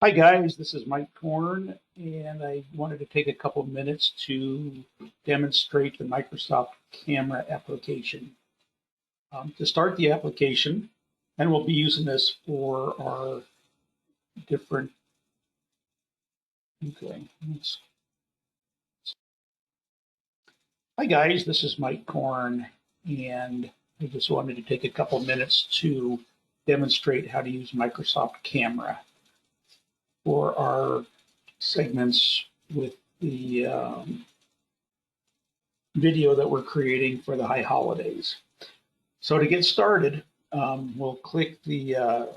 Hi guys, this is Mike Korn, and I wanted to take a couple of minutes to demonstrate the Microsoft Camera application. To start the application, and we'll be using this for our different, okay. Hi guys, this is Mike Korn, and I just wanted to take a couple of minutes to demonstrate how to use Microsoft Camera for our segments with the video that we're creating for the high holidays. So to get started, we'll click the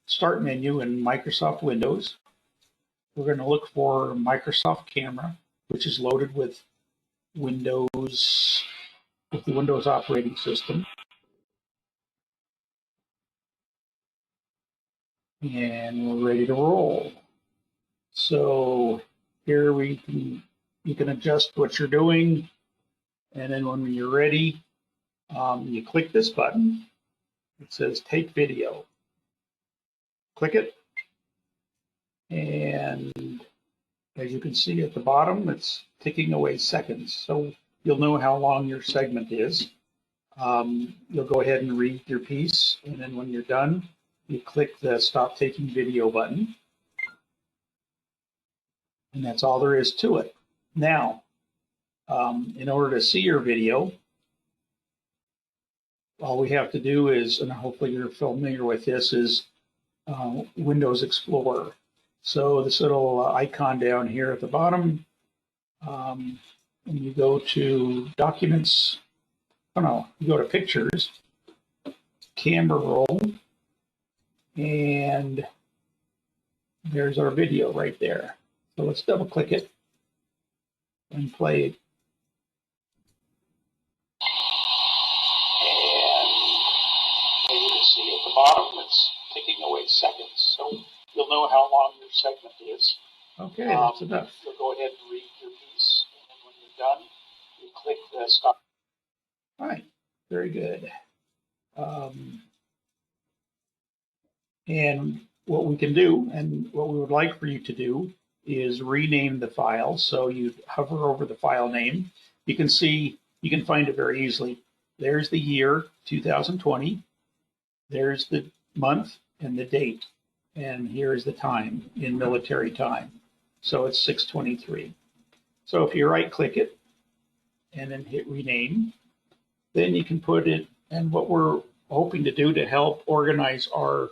Start menu in Microsoft Windows. We're going to look for Microsoft Camera, which is loaded with Windows, with the Windows operating system. And we're ready to roll. So here you can adjust what you're doing, and then when you're ready, you click this button. It says Take Video. Click it, and as you can see at the bottom, it's ticking away seconds. So you'll know how long your segment is. You'll go ahead and read your piece, and then when you're done, you click the Stop Taking Video button. And that's all there is to it. Now, in order to see your video, all we have to do is, and hopefully you're familiar with this, is Windows Explorer. So this little icon down here at the bottom, and you go to Documents, you go to Pictures, Camera Roll, and there's our video right there. So let's double click it and play it. And you can see at the bottom, it's ticking away seconds. So you'll know how long your segment is. Okay, that's enough. You'll go ahead and read your piece, and then when you're done, you click the stop. All right, very good. And what we can do, and what we would like for you to do, is rename the file. So you hover over the file name. You can see, you can find it very easily. There's the year, 2020. There's the month and the date. And here's the time in military time. So it's 6/23. So if you right click it and then hit rename, then you can put it, and what we're hoping to do to help organize all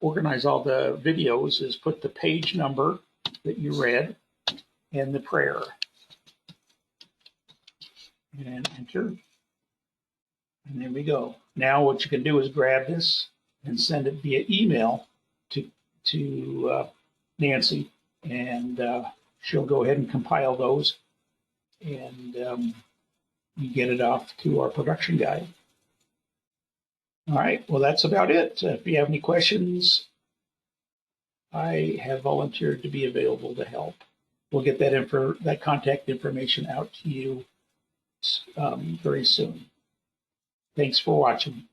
the videos is put the page number that you read and the prayer. And enter. And there we go. Now what you can do is grab this and send it via email to Nancy, and she'll go ahead and compile those, and you get it off to our production guy. All right, well, that's about it. If you have any questions, I have volunteered to be available to help. We'll get that contact information out to you very soon. Thanks for watching.